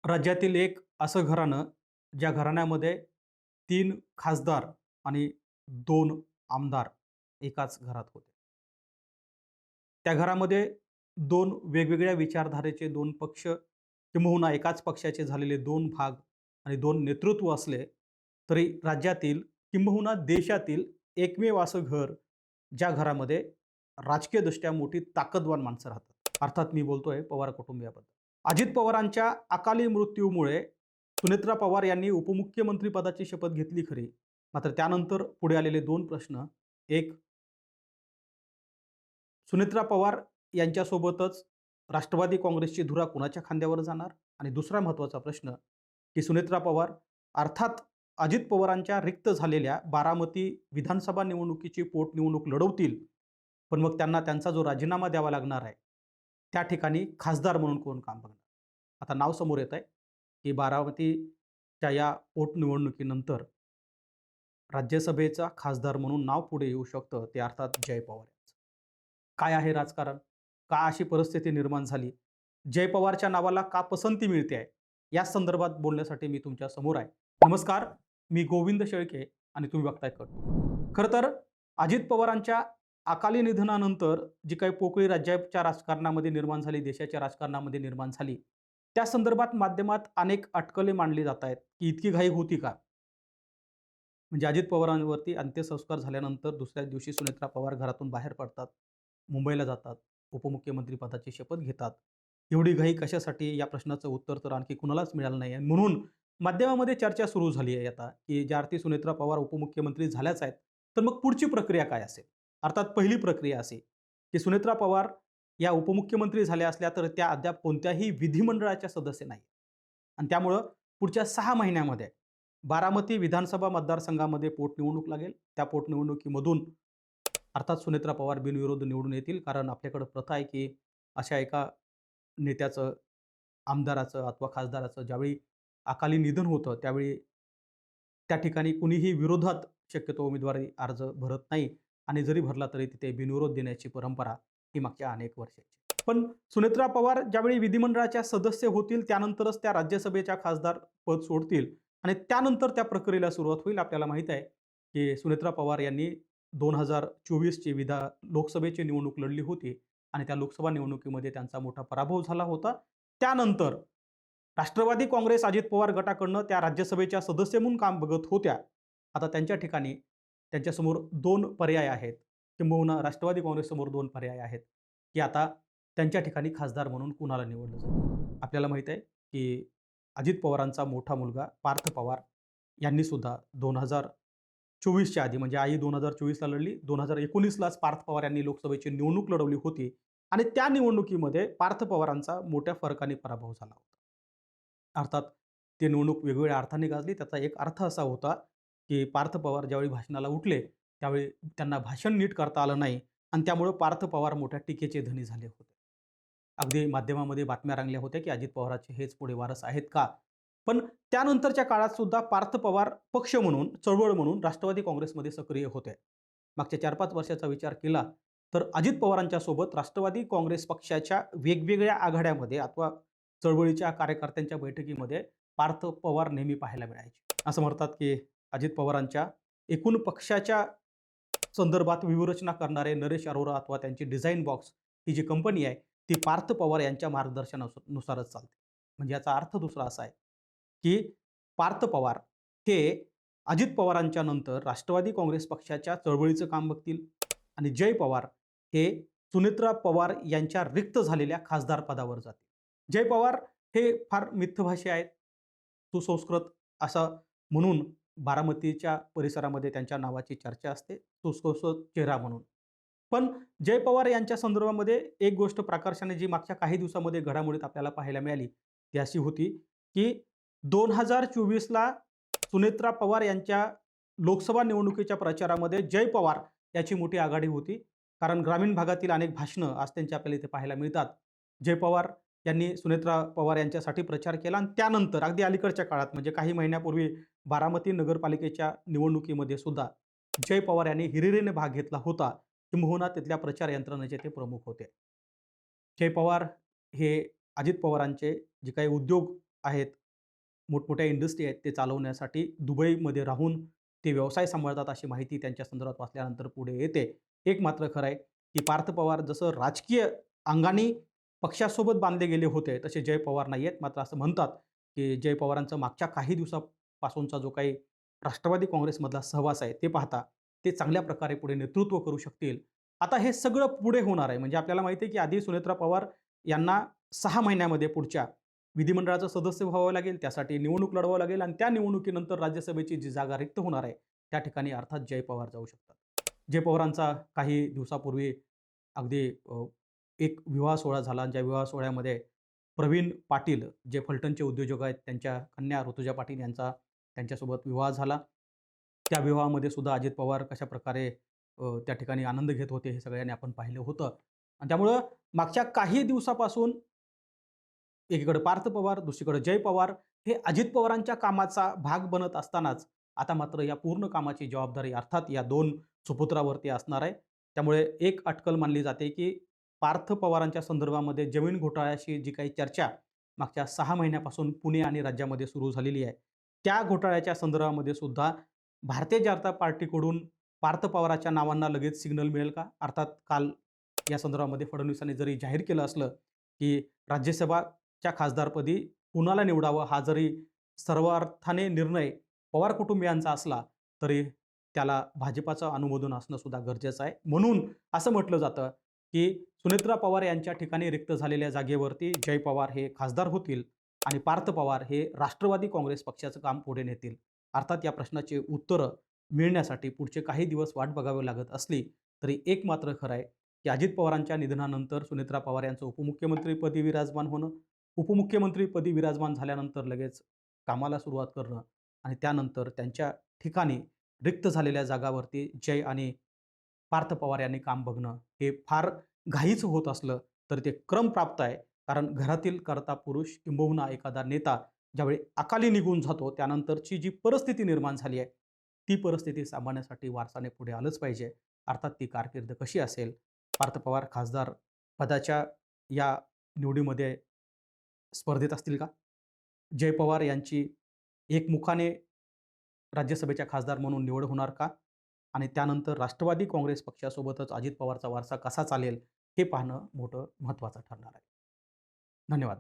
राज्यातील एक असं घराणं, ज्या घराण्यामध्ये 3 खासदार आणि 2 आमदार एकाच घरात होते. त्या घरामध्ये 2 वेगवेगळ्या विचारधारेचे 2 पक्ष किंबहुना एकाच पक्षाचे झालेले 2 भाग आणि 2 नेतृत्व असले, तरी राज्यातील किंबहुना देशातील एकमेव असं घर, ज्या घरामध्ये राजकीयदृष्ट्या मोठी ताकदवान माणसं राहतात. अर्थात मी बोलतोय पवार कुटुंबियाबद्दल. अजित पवारांच्या अकाली मृत्यूमुळे सुनेत्रा पवार यांनी उपमुख्यमंत्री पदाची शपथ घेतली खरी. मात्र त्यानंतर पुढे आलेले 2 प्रश्न, एक सुनेत्रा पवार यांच्यासोबतच राष्ट्रवादी काँग्रेसची धुरा कुणाच्या खांद्यावर जाणार? आणि दुसरा महत्त्वाचा प्रश्न, की सुनेत्रा पवार अर्थात अजित पवारांच्या रिक्त झालेल्या बारामती विधानसभा निवडणुकीची पोटनिवडणूक लढवतील, पण मग त्यांना त्यांचा जो राजीनामा द्यावा लागणार आहे, त्या ठिकाणी खासदार म्हणून कोण काम बघणार? आता नाव समोर येत आहे, की बारामतीच्या या पोटनिवडणुकीनंतर राज्यसभेचा खासदार म्हणून नाव पुढे येऊ शकतं, ते अर्थात जय पवार यांचं. काय आहे राजकारण? का अशी परिस्थिती निर्माण झाली? जय पवारच्या नावाला का पसंती मिळते आहे? या संदर्भात बोलण्यासाठी मी तुमच्या समोर आहे. नमस्कार, मी गोविंद शेळके आणि तुम्ही बघताय कट. खरं तर अजित पवारांच्या अकाली निधनानंतर जी काही पोकळी राज्याच्या राजकारणामध्ये निर्माण झाली, देशाच्या राजकारणामध्ये निर्माण झाली, त्या संदर्भात माध्यमात अनेक अटकले मांडली जात आहेत, की इतकी घाई होती का? म्हणजे अजित पवारांवरती अंत्यसंस्कार झाल्यानंतर दुसऱ्याच दिवशी सुनेत्रा पवार घरातून बाहेर पडतात, मुंबईला जातात, उपमुख्यमंत्री पदाची शपथ घेतात. एवढी घाई कशासाठी? या प्रश्नाचं उत्तर तर आणखी कुणालाच मिळालं नाही आणि म्हणून माध्यमामध्ये चर्चा सुरू झाली आहे आता, की ज्या अर्थी सुनेत्रा पवार उपमुख्यमंत्री झाल्याच आहेत, तर मग पुढची प्रक्रिया काय असेल? अर्थात पहिली प्रक्रिया अशी, की सुनेत्रा पवार या उपमुख्यमंत्री झाल्या असल्या तर त्या अद्याप कोणत्याही विधिमंडळाच्या सदस्य नाही आणि त्यामुळं पुढच्या 6 महिन्यामध्ये बारामती विधानसभा मतदारसंघामध्ये पोटनिवडणूक लागेल. त्या पोटनिवडणुकीमधून अर्थात सुनेत्रा पवार बिनविरोध निवडून येतील. कारण आपल्याकडं प्रथा आहे, की अशा एका नेत्याचं, आमदाराचं अथवा खासदाराचं ज्यावेळी अकाली निधन होतं, त्यावेळी त्या ठिकाणी कुणीही विरोधात शक्यतो उमेदवारी अर्ज भरत नाही आणि जरी भरला तरी तिथे बिनविरोध देण्याची परंपरा ही मागच्या अनेक वर्षाची. पण सुनेत्रा पवार ज्यावेळी विधिमंडळाच्या सदस्य होतील, त्यानंतरच त्या राज्यसभेच्या खासदार पद सोडतील आणि त्यानंतर त्या प्रक्रियेला सुरुवात होईल. आपल्याला माहीत आहे, की सुनेत्रा पवार यांनी 2024 ची लोकसभेची निवडणूक लढली होती आणि त्या लोकसभा निवडणुकीमध्ये त्यांचा मोठा पराभव झाला होता. त्यानंतर राष्ट्रवादी काँग्रेस अजित पवार गटाकडनं त्या राज्यसभेच्या सदस्य म्हणून काम बघत होत्या. आता त्यांच्या ठिकाणी त्यांच्यासमोर 2 पर्याय आहेत, किंबहुना राष्ट्रवादी काँग्रेससमोर 2 पर्याय आहेत, की आता त्यांच्या ठिकाणी खासदार म्हणून कुणाला निवडलं जाईल. आपल्याला माहीत आहे, की अजित पवारांचा मोठा मुलगा पार्थ पवार यांनी सुद्धा 2024च्या आधी म्हणजे आई 2024ला लढली, 2019लाच पार्थ पवार यांनी लोकसभेची निवडणूक लढवली होती आणि त्या निवडणुकीमध्ये पार्थ पवारांचा मोठ्या फरकाने पराभव झाला होता. अर्थात ती निवडणूक वेगवेगळ्या अर्थाने गाजली. त्याचा एक अर्थ असा होता, की पार्थ पवार ज्यावेळी भाषणाला उठले, त्यावेळी त्यांना भाषण नीट करता आलं नाही आणि त्यामुळं पार्थ पवार मोठ्या टीकेचे धनी झाले होते. अगदी माध्यमामध्ये बातम्या रंगल्या होत्या, की अजित पवारांचे हेच पुढे वारस आहेत का? पण त्यानंतरच्या काळात सुद्धा पार्थ पवार पक्ष म्हणून, चळवळ म्हणून राष्ट्रवादी काँग्रेसमध्ये सक्रिय होते. मागच्या 4-5 वर्षाचा विचार केला, तर अजित पवारांच्या सोबत राष्ट्रवादी काँग्रेस पक्षाच्या वेगवेगळ्या आघाड्यामध्ये अथवा चळवळीच्या कार्यकर्त्यांच्या बैठकीमध्ये पार्थ पवार नेहमी पाहायला मिळायचे. असं म्हणतात, की अजित पवारांच्या एकूण पक्षाच्या संदर्भात व्यूहरचना करणारे नरेश अरोरा अथवा त्यांची डिझाइन बॉक्स ही जी कंपनी आहे, ती पार्थ पवार यांच्या मार्गदर्शनानुसारच चालते. म्हणजे याचा अर्थ दुसरा असा आहे, की पार्थ पवार हे अजित पवारांच्या नंतर राष्ट्रवादी काँग्रेस पक्षाच्या चळवळीचं काम बघतील आणि जय पवार हे सुनेत्रा पवार यांच्या रिक्त झालेल्या खासदार पदावर जातील. जय पवार हे फार मितभाषी आहेत, सुसंस्कृत असं म्हणून बारामतीच्या परिसरामध्ये त्यांच्या नावाची चर्चा असते, सुसंस्कृत चेहरा म्हणून. पण जय पवार यांच्या संदर्भामध्ये एक गोष्ट प्रकर्षाने जी मागच्या काही दिवसामध्ये घडामोडीत आपल्याला पाहायला मिळाली, ती अशी होती, की 2024ला सुनेत्रा पवार यांच्या लोकसभा निवडणुकीच्या प्रचारामध्ये जय पवार याची मोठी आघाडी होती. कारण ग्रामीण भागातील अनेक भाषणं आज त्यांची आपल्याला इथे पाहायला मिळतात. जय पवार यांनी सुनेत्रा पवार यांच्यासाठी प्रचार केला आणि त्यानंतर अगदी अलीकडच्या काळात म्हणजे काही महिन्यापूर्वी बारामती नगरपालिकेच्या निवडणुकीमध्ये सुद्धा जय पवार यांनी हिरिरीने भाग घेतला होता. किंबहुना तिथल्या प्रचार यंत्रणेचे ते प्रमुख होते. जय पवार हे अजित पवारांचे जे काही उद्योग आहेत, मोठमोठ्या इंडस्ट्री आहेत, ते चालवण्यासाठी दुबईमध्ये राहून ते व्यवसाय सांभाळतात अशी माहिती त्यांच्या संदर्भात वाचल्यानंतर पुढे येते. एक मात्र खरं आहे, की पार्थ पवार जसं राजकीय अंगाने पक्षासोबत बांधले गेले होते, तसे जय पवार नाही आहेत. मात्र असं म्हणतात, की जय पवारांचा मागच्या काही दिवसापासूनचा जो काही राष्ट्रवादी काँग्रेसमधला सहवास आहे, ते पाहता ते चांगल्या प्रकारे पुढे नेतृत्व करू शकतील. आता हे सगळं पुढे होणार आहे. म्हणजे आपल्याला माहिती आहे, की आधी सुनेत्रा पवार यांना 6 महिन्यामध्ये पुढच्या विधिमंडळाचं सदस्य व्हावं लागेल. त्यासाठी निवडणूक लढवावं लागेल आणि त्या निवडणुकीनंतर राज्यसभेची जी जागा रिक्त होणार आहे, त्या ठिकाणी अर्थात जय पवार जाऊ शकतात. जय पवारांचा काही दिवसापूर्वी अगदी एक विवाह सोहळा झाला. ज्या विवाह सोहळ्यामध्ये प्रवीण पाटील जे फलटणचे उद्योजक आहेत, त्यांच्या कन्या ऋतुजा पाटील यांचा त्यांच्यासोबत विवाह झाला. त्या विवाहामध्ये सुद्धा अजित पवार कशाप्रकारे त्या ठिकाणी आनंद घेत होते, हे सगळ्यांनी आपण पाहिलं होतं. आणि त्यामुळं मागच्या काही दिवसापासून एकीकडे पार्थ पवार, दुसरीकडे जय पवार हे अजित पवारांच्या कामाचा भाग बनत असतानाच, आता मात्र या पूर्ण कामाची जबाबदारी अर्थात या 2 सुपुत्रावरती असणार आहे. त्यामुळे एक अटकल मानली जाते, की पार्थ पवारांच्या संदर्भामध्ये जमीन घोटाळ्याची जी काही चर्चा मागच्या 6 महिन्यापासून पुणे आणि राज्यामध्ये सुरू झालेली आहे, त्या घोटाळ्याच्या संदर्भामध्ये सुद्धा भारतीय जनता पार्टीकडून पार्थ पवारांच्या नावांना लगेच सिग्नल मिळेल का? अर्थात काल या संदर्भामध्ये फडणवीसांनी जरी जाहीर केलं असलं, की राज्यसभाच्या खासदारपदी कुणाला निवडावं हा जरी सर्वार्थाने निर्णय पवार कुटुंबियांचा असला, तरी त्याला भाजपाचं अनुमोदन असणं सुद्धा गरजेचं आहे. म्हणून असं म्हटलं जातं, की सुनेत्रा पवार यांच्या ठिकाणी रिक्त झालेल्या जागेवरती जय पवार हे खासदार होतील आणि पार्थ पवार हे राष्ट्रवादी काँग्रेस पक्षाचं काम पुढे नेतील. अर्थात या प्रश्नाची उत्तरं मिळण्यासाठी पुढचे काही दिवस वाट बघावी लागत असली, तरी एक मात्र खरं आहे, की अजित पवारांच्या निधनानंतर सुनेत्रा पवार यांचं उपमुख्यमंत्रीपदी विराजमान होणं, उपमुख्यमंत्रीपदी विराजमान झाल्यानंतर लगेच कामाला सुरुवात करणं आणि त्यानंतर त्यांच्या ठिकाणी रिक्त झालेल्या जागावरती जय आणि पार्थ पवार यांनी काम बघणं, हे फार घाईचं होत असलं, तर ते क्रमप्राप्त आहे. कारण घरातील कर्ता पुरुष किंबहुना एखादा नेता ज्यावेळी अकाली निघून जातो, त्यानंतरची जी परिस्थिती निर्माण झाली आहे, ती परिस्थिती सांभाळण्यासाठी वारसाने पुढे आलंच पाहिजे. अर्थात ती कारकीर्द कशी असेल? पार्थ पवार खासदार पदाच्या या निवडीमध्ये स्पर्धेत असतील का? जय पवार यांची एकमुखाने राज्यसभेच्या खासदार म्हणून निवड होणार का? आणि त्यानंतर राष्ट्रवादी काँग्रेस पक्षासोबतच अजित पवारचा वारसा कसा चालेल, हे पाहणं मोठं महत्त्वाचं ठरणार आहे. धन्यवाद.